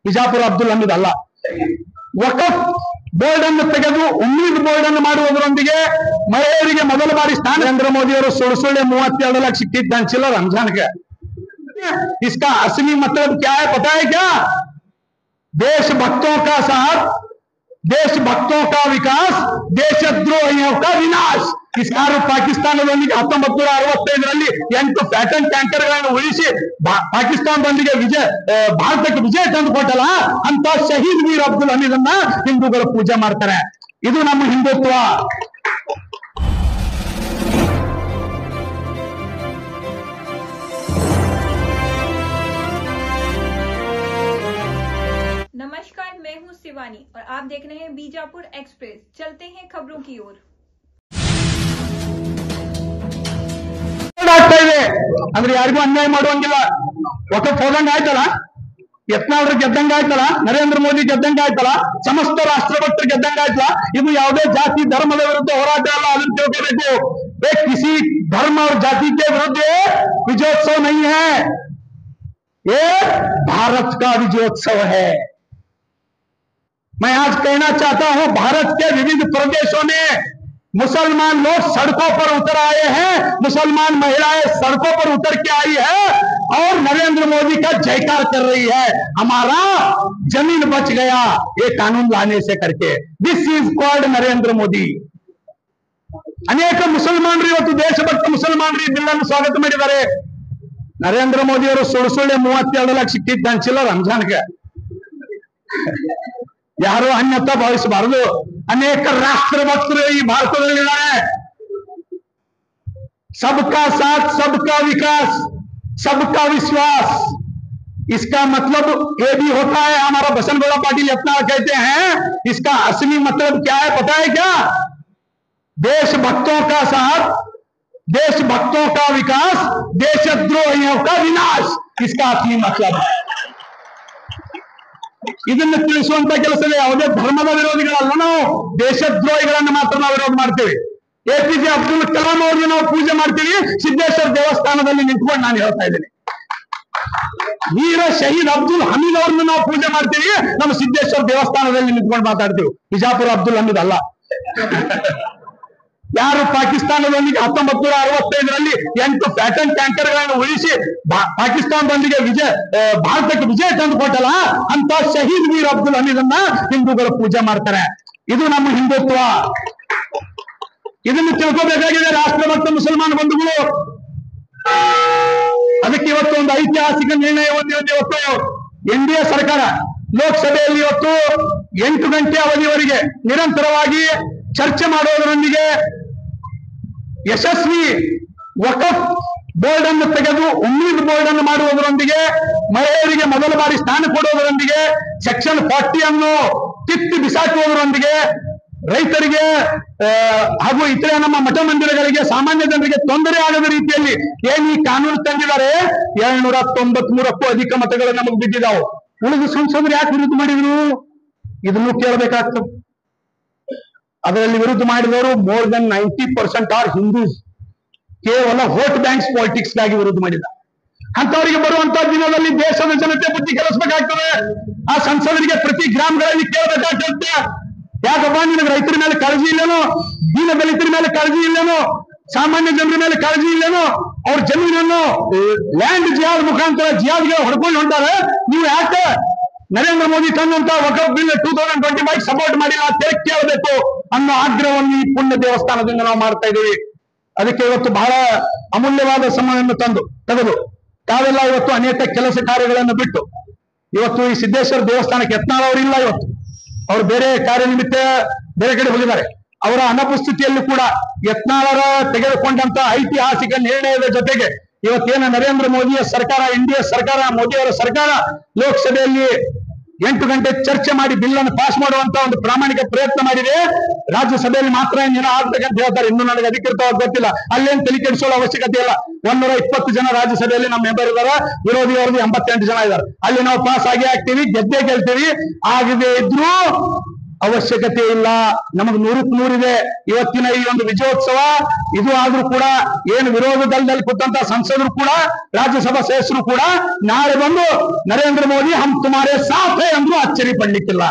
ಬಿಜಾಪುರ ಅಬ್ದುಲ್ ಹಮೀದ್ ಅಲ್ಲ. ವಕಫ್ ಬೋರ್ಡ್ ಅನ್ನು ತೆಗೆದು ಉಮ್ಮೀದ್ ಬೋರ್ಡ್ ಅನ್ನು ಮಾಡುವುದರೊಂದಿಗೆ ಮಹಿಳೆಯರಿಗೆ ಮೊದಲ ಬಾರಿ ಸ್ಥಾನ. ನರೇಂದ್ರ ಮೋದಿ ಅವರು ಸುಳ್ಳು 32 लाख ಕಿಟ್ ಹಂಚಿಲ್ಲ ರಂಜಾನ್ಗೆ. इसका असली मतलब क्या है पता है क्या? देशभक्तों का साथ, देशभक्तों का विकास, देशद्रोहियों का विनाश. ಇಸ್ಕಾರು ಪಾಕಿಸ್ತಾನದೊಂದಿಗೆ 1965ರಲ್ಲಿ 8 ಪ್ಯಾಟರ್ನ್ ಟ್ಯಾಂಕರ್ಗಳನ್ನು ಉಳಿಸಿ ಪಾಕಿಸ್ತಾನದೊಂದಿಗೆ ಭಾರತಕ್ಕೆ ವಿಜಯ ತಂದುಕೊಟ್ಟಲ್ಲ ಅಂತ ಶಹೀದ್ ವೀರ್ ಅಬ್ದುಲ್ ಹಮೀದ್ ಅನ್ನ ಹಿಂದೂಗಳು ಪೂಜೆ ಮಾಡ್ತಾರೆ. ಇದು ನಮ್ಮ ಹಿಂದುತ್ವ. नमस्कार, मैं हूं शिवानी और आप देख रहे हैं बीजापुर एक्सप्रेस। चलते हैं खबरों की ओर। ಆಗ್ತಾ ಇದೆ ಅಂದ್ರೆ ಯಾರಿಗೂ ಅನ್ಯಾಯ ಮಾಡುವಂಗಿಲ್ಲ. ವಕಫ್ ಹೋದಂಗ ಆಯ್ತಲ್ಲ, ಯತ್ನಾಳರು ಗೆದ್ದಂಗ ಆಯ್ತಲ್ಲ, ನರೇಂದ್ರ ಮೋದಿ ಗೆದ್ದಂಗ ಆಯ್ತಲ್ಲ, ಸಮಸ್ತ ರಾಷ್ಟ್ರಭಕ್ತರು ಗೆದ್ದಂಗ ಆಯ್ತಲ್ಲ. ಇದು ಯಾವುದೇ ಜಾತಿ ಧರ್ಮದ ವಿರುದ್ಧ ಹೋರಾಟ ಅಲ್ಲ, ಅದನ್ನು ತಿಳ್ಕೋಬೇಕು. किसी धर्म और जाति के विरुद्ध विजयोत्सव नहीं है, ये भारत का विजयोत्सव है. मैं आज कहना चाहता हूं, भारत के विविध प्रदेशों में मुसलमान लोग सड़कों पर उतर आए हैं, मुसलमान महिलाएं सड़कों पर उतर के आई है और नरेंद्र मोदी का जयकार कर रही है. हमारा जमीन बच गया ये कानून लाने से करके. This is called Narendra Modi. ಅನೇಕ ಮುಸಲ್ಮಾನರು ಇವತ್ತು ದೇಶಭಕ್ತ ಮುಸಲ್ಮಾನರು ಈ ಬಿಲ್ ಅನ್ನು ಸ್ವಾಗತ ಮಾಡಿದ್ದಾರೆ. ನರೇಂದ್ರ ಮೋದಿ ಅವರು ಸುಳ್ಳು 32 लाख ಕಿಟ್ ಹಂಚಿಲ್ಲ ರಂಜಾನ್ಗೆ. ಯಾರು ಅನ್ಯತಾ ಭಾವಿಸಬಾರದು. ಅನೇಕ ರಾಷ್ಟ್ರ ಭಕ್ತರು ಈ ಭಾರತದಲ್ಲಿದ್ದಾರೆ. सबका साथ, सबका विकास, सबका विश्वास. इसका मतलब ये भी होता है, हमारा बसनगौड़ा पाटिल यत्नाळ कहते हैं, इसका असली मतलब क्या है पता है क्या? देशभक्तों का साथ, देशभक्तों का विकास, देशद्रोहियों का विनाश. इसका असली मतलब है. ಇದನ್ನು ತಿಳಿಸುವಂತ ಕೆಲಸವೇ. ಯಾವುದೇ ಧರ್ಮದ ವಿರೋಧಿಗಳಲ್ಲ, ನಾವು ದೇಶದ್ರೋಹಿಗಳನ್ನು ಮಾತ್ರ ನಾವು ವಿರೋಧ ಮಾಡ್ತೇವೆ. APJ ಅಬ್ದುಲ್ ಕಲಾಂ ಅವ್ರನ್ನ ನಾವು ಪೂಜೆ ಮಾಡ್ತೀವಿ. ಸಿದ್ದೇಶ್ವರ ದೇವಸ್ಥಾನದಲ್ಲಿ ನಿಂತ್ಕೊಂಡು ನಾನು ಹೇಳ್ತಾ ಇದ್ದೇನೆ, ವೀರ ಶಹೀದ್ ಅಬ್ದುಲ್ ಹಮೀದ್ ಅವ್ರನ್ನ ನಾವು ಪೂಜೆ ಮಾಡ್ತೀವಿ. ನಮ್ಮ ಸಿದ್ದೇಶ್ವರ ದೇವಸ್ಥಾನದಲ್ಲಿ ನಿಂತ್ಕೊಂಡು ಮಾತಾಡ್ತೀವಿ. ಬಿಜಾಪುರ ಅಬ್ದುಲ್ ಹಮೀದ್ ಅಲ್ಲ. ಯಾರು ಪಾಕಿಸ್ತಾನದೊಂದಿಗೆ 1965ರಲ್ಲಿ 8 ಪ್ಯಾಟರ್ನ್ ಟ್ಯಾಂಕರ್ಗಳನ್ನು ಉಳಿಸಿ ಪಾಕಿಸ್ತಾನದೊಂದಿಗೆ ಭಾರತಕ್ಕೆ ವಿಜಯ ತಂದುಕೊಟ್ಟಲ್ಲ ಅಂತ ಶಹೀದ್ ವೀರ್ ಅಬ್ದುಲ್ ಹಮೀದ್ ಅನ್ನ ಹಿಂದೂಗಳು ಪೂಜೆ ಮಾಡ್ತಾರೆ. ಇದು ನಮ್ಮ ಹಿಂದುತ್ವ. ಇದನ್ನು ತಿಳ್ಕೋಬೇಕಾಗಿದೆ ರಾಷ್ಟ್ರಭಕ್ತ ಮುಸಲ್ಮಾನ ಬಂಧುಗಳು. ಅದಕ್ಕೆ ಇವತ್ತು ಒಂದು ಐತಿಹಾಸಿಕ ನಿರ್ಣಯವನ್ನು ಇವತ್ತು NDA ಸರ್ಕಾರ ಲೋಕಸಭೆಯಲ್ಲಿ ಇವತ್ತು 8 ಗಂಟೆ ಅವಧಿಯವರೆಗೆ ನಿರಂತರವಾಗಿ ಚರ್ಚೆ ಮಾಡುವುದರೊಂದಿಗೆ ಯಶಸ್ವಿ ವಕಫ್ ಬೋರ್ಡ್ ಅನ್ನು ತೆಗೆದು ಉಮ್ಮೀದ್ ಬೋರ್ಡ್ ಅನ್ನು ಮಾಡುವುದರೊಂದಿಗೆ ಮಹಿಳೆಯರಿಗೆ ಮೊದಲ ಬಾರಿ ಸ್ಥಾನ ಕೊಡುವುದರೊಂದಿಗೆ ಸೆಕ್ಷನ್ 40 ಅನ್ನು ಕಿತ್ತು ಬಿಸಾಕುವುದರೊಂದಿಗೆ ರೈತರಿಗೆ ಹಾಗೂ ಇತರೆ ನಮ್ಮ ಮಠ ಮಂದಿರಗಳಿಗೆ ಸಾಮಾನ್ಯ ಜನರಿಗೆ ತೊಂದರೆ ಆಗದ ರೀತಿಯಲ್ಲಿ ಏನು ಈ ಕಾನೂನು ತಂದಿದ್ದಾರೆ. 793ಕ್ಕೂ ಅಧಿಕ ಮತಗಳು ನಮಗೆ ಬಿದ್ದಿದ್ದಾವೆ. ಉಳಿದ ಸಂಸದರು ಯಾಕೆ ವಿರುದ್ಧ ಮಾಡಿದ್ರು ಇದನ್ನು ಕೇಳಬೇಕಾಗ್ತದೆ. ಅದರಲ್ಲಿ ವಿರುದ್ಧ ಮಾಡಿದವರು ಮೋರ್ ದನ್ 90% ಆರ್ ಹಿಂದೂಸ್. ಕೇವಲ ವೋಟ್ ಬ್ಯಾಂಕ್ಸ್ ಪಾಲಿಟಿಕ್ಸ್ ಗಾಗಿ ವಿರುದ್ಧ ಮಾಡಿದ. ಅಂತವರಿಗೆ ಬರುವಂತಹ ದಿನದಲ್ಲಿ ದೇಶದ ಜನತೆ ಬುದ್ಧಿ ಕಲಿಸಬೇಕಾಗ್ತದೆ. ಆ ಸಂಸದರಿಗೆ ಪ್ರತಿ ಗ್ರಾಮಗಳಲ್ಲಿ ಕೇಳಬೇಕಾಗ್ತದೆ, ಯಾಕಪ್ಪ ನಿನಗೆ ರೈತರ ಮೇಲೆ ಕಾಳಜಿ ಇಲ್ಲೇನೋ, ದೀನ ದಲಿತರ ಮೇಲೆ ಕಾಳಜಿ ಇಲ್ಲೇನೋ, ಸಾಮಾನ್ಯ ಜನರ ಮೇಲೆ ಕಾಳಜಿ ಇಲ್ಲೇನೋ, ಅವ್ರ ಜಮೀನನ್ನು ಲ್ಯಾಂಡ್ ಜಿಹಾದ್ ಮುಖಾಂತರ ಜಿಹಾದ್ಗೆ ಹೊಡ್ಕೊಂಡು ಹೊಂಟಾರೆ. ನೀವು ಯಾಕೆ ನರೇಂದ್ರ ಮೋದಿ ತಂದಂತ ವಕಫ್ ಬಿಲ್ 2025 ಸಪೋರ್ಟ್ ಮಾಡಿಲ್ಲ ಅಂತ ಕೇಳಬೇಕು ಅನ್ನೋ ಆಗ್ರಹವನ್ನು ಈ ಪುಣ್ಯ ದೇವಸ್ಥಾನದಿಂದ ನಾವು ಮಾಡ್ತಾ ಇದ್ದೀವಿ. ಅದಕ್ಕೆ ಇವತ್ತು ಬಹಳ ಅಮೂಲ್ಯವಾದ ಸಮಯವನ್ನು ತೆಗೆದು ತಾವೆಲ್ಲ ಇವತ್ತು ಅನೇಕ ಕೆಲಸ ಕಾರ್ಯಗಳನ್ನು ಬಿಟ್ಟು ಇವತ್ತು ಈ ಸಿದ್ದೇಶ್ವರ ದೇವಸ್ಥಾನಕ್ಕೆ ಯತ್ನಾಳ್ ಅವರಿಲ್ಲ. ಇವತ್ತು ಅವರು ಬೇರೆ ಕಾರ್ಯನಿಮಿತ್ತ ಬೇರೆ ಕಡೆ ಹೋಗಿದ್ದಾರೆ. ಅವರ ಅನುಪಸ್ಥಿತಿಯಲ್ಲಿ ಕೂಡ ಯತ್ನಾಳರ ತೆಗೆದುಕೊಂಡಂತ ಐತಿಹಾಸಿಕ ನಿರ್ಣಯದ ಜೊತೆಗೆ ಇವತ್ತೇನು ನರೇಂದ್ರ ಮೋದಿಯ ಸರ್ಕಾರ, NDA ಸರ್ಕಾರ, ಮೋದಿಯವರ ಸರ್ಕಾರ ಲೋಕಸಭೆಯಲ್ಲಿ 8 ಗಂಟೆ ಚರ್ಚೆ ಮಾಡಿ ಬಿಲ್ ಅನ್ನು ಪಾಸ್ ಮಾಡುವಂತ ಒಂದು ಪ್ರಾಮಾಣಿಕ ಪ್ರಯತ್ನ ಮಾಡಿದೆ. ರಾಜ್ಯಸಭೆಯಲ್ಲಿ ಮಾತ್ರ ಏನೋ ಆಗ್ಬೇಕಂತ ಹೇಳ್ತಾರೆ. ಇನ್ನು ನನಗೆ ಅಧಿಕೃತವಾಗಿ ಗೊತ್ತಿಲ್ಲ. ಅಲ್ಲೇನು ತಲೆ ಕೆಡಿಸೋಳ ಅವಶ್ಯಕತೆ ಇಲ್ಲ. 120 ಜನ ರಾಜ್ಯಸಭೆಯಲ್ಲಿ ನಮ್ಮ ಮೆಂಬರ್ ಇದ್ದಾರೆ, ವಿರೋಧಿಯವರದು 88 ಜನ ಇದ್ದಾರೆ. ಅಲ್ಲಿ ನಾವು ಪಾಸ್ ಆಗಿ ಆಗ್ತೀವಿ, ಗೆದ್ದೇ ಗೆಲ್ತೀವಿ. ಆಗದೆ ಇದ್ರು ಅವಶ್ಯಕತೆ ಇಲ್ಲ. ನಮಗೆ 100ಕ್ಕೆ 100 ಇದೆ. ಇವತ್ತಿನ ಈ ಒಂದು ವಿಜಯೋತ್ಸವ ಇದು ಆದ್ರೂ ಕೂಡ ಏನು ವಿರೋಧ ದಳದಲ್ಲಿ ಕೂತಂತ ಸಂಸದರು ಕೂಡ ರಾಜ್ಯಸಭಾ ಸದಸ್ಯರು ಕೂಡ ನಾಳೆ ಬಂದು ನರೇಂದ್ರ ಮೋದಿ ಹಮ್ ತುಮಾರೇ ಸಾಥ್ ಹೈ ಅಂದ್ರೂ ಅಚ್ಚರಿ ಪಡ್ಲಿಕ್ಕಿಲ್ಲ.